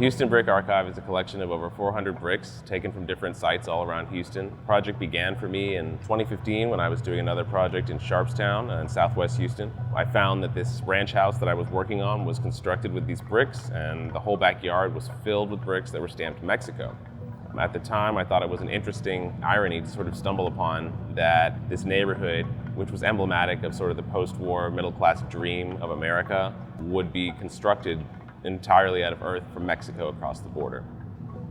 Houston Brick Archive is a collection of over 400 bricks taken from different sites all around Houston. The project began for me in 2015 when I was doing another project in Sharpstown in southwest Houston. I found that this ranch house that I was working on was constructed with these bricks, and the whole backyard was filled with bricks that were stamped Mexico. At the time, I thought it was an interesting irony to sort of stumble upon that this neighborhood, which was emblematic of sort of the post-war middle-class dream of America, would be constructed entirely out of earth from Mexico across the border.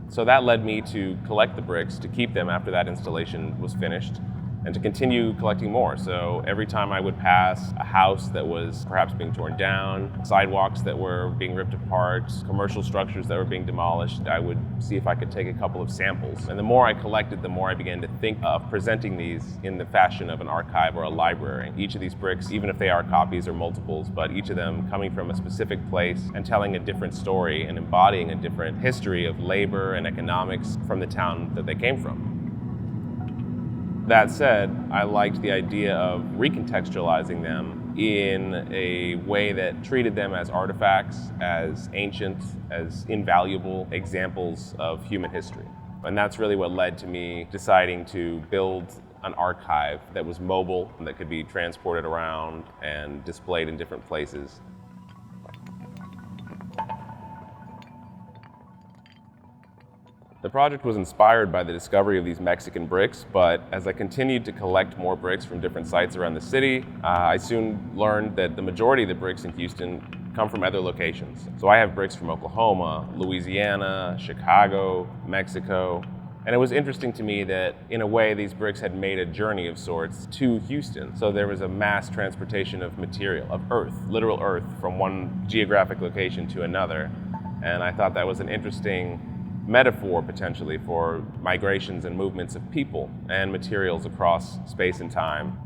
So that led me to collect the bricks, to keep them after that installation was finished, and to continue collecting more. So every time I would pass a house that was perhaps being torn down, sidewalks that were being ripped apart, commercial structures that were being demolished, I would see if I could take a couple of samples. And the more I collected, the more I began to think of presenting these in the fashion of an archive or a library. Each of these bricks, even if they are copies or multiples, but each of them coming from a specific place and telling a different story and embodying a different history of labor and economics from the town that they came from. That said, I liked the idea of recontextualizing them in a way that treated them as artifacts, as ancient, as invaluable examples of human history. And that's really what led to me deciding to build an archive that was mobile and that could be transported around and displayed in different places. The project was inspired by the discovery of these Mexican bricks, but as I continued to collect more bricks from different sites around the city, I soon learned that the majority of the bricks in Houston come from other locations. So I have bricks from Oklahoma, Louisiana, Chicago, Mexico, and it was interesting to me that in a way these bricks had made a journey of sorts to Houston. So there was a mass transportation of material, of earth, literal earth, from one geographic location to another. And I thought that was an interesting metaphor potentially for migrations and movements of people and materials across space and time.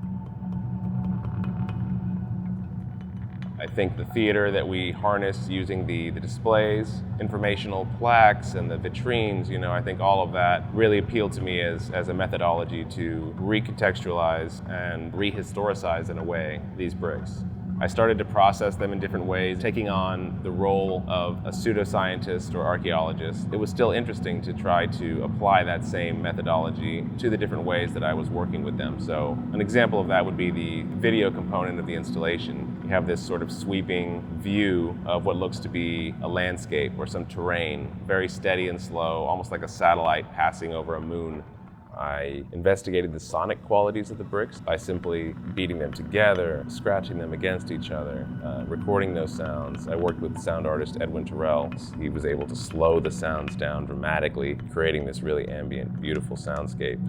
I think the theater that we harness using the displays, informational plaques and the vitrines, I think all of that really appealed to me as a methodology to recontextualize and rehistoricize in a way these bricks. I started to process them in different ways, taking on the role of a pseudo-scientist or archaeologist. It was still interesting to try to apply that same methodology to the different ways that I was working with them. So an example of that would be the video component of the installation. You have this sort of sweeping view of what looks to be a landscape or some terrain, very steady and slow, almost like a satellite passing over a moon. I investigated the sonic qualities of the bricks by simply beating them together, scratching them against each other, recording those sounds. I worked with sound artist Edwin Terrell. He was able to slow the sounds down dramatically, creating this really ambient, beautiful soundscape.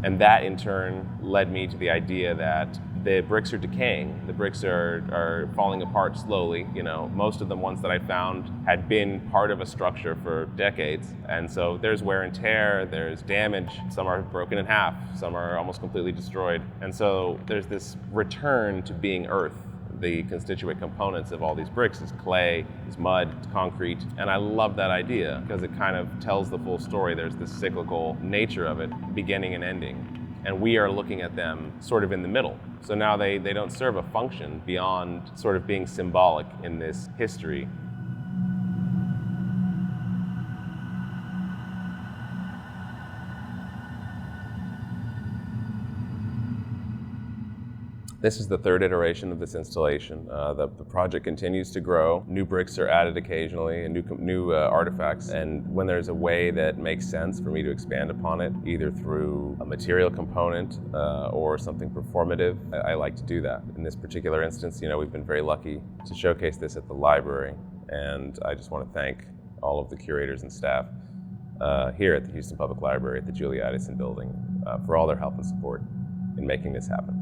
And that in turn led me to the idea that the bricks are decaying. The bricks are falling apart slowly. Most of the ones that I found had been part of a structure for decades. And so there's wear and tear, there's damage. Some are broken in half, some are almost completely destroyed. And so there's this return to being earth. The constituent components of all these bricks is clay, is mud, it's concrete. And I love that idea because it kind of tells the full story. There's this cyclical nature of it, beginning and ending. And we are looking at them sort of in the middle. So now they don't serve a function beyond sort of being symbolic in this history. This is the third iteration of this installation. The project continues to grow. New bricks are added occasionally and new artifacts. And when there's a way that makes sense for me to expand upon it, either through a material component or something performative, I like to do that. In this particular instance, we've been very lucky to showcase this at the library. And I just want to thank all of the curators and staff here at the Houston Public Library at the Ideson building for all their help and support in making this happen.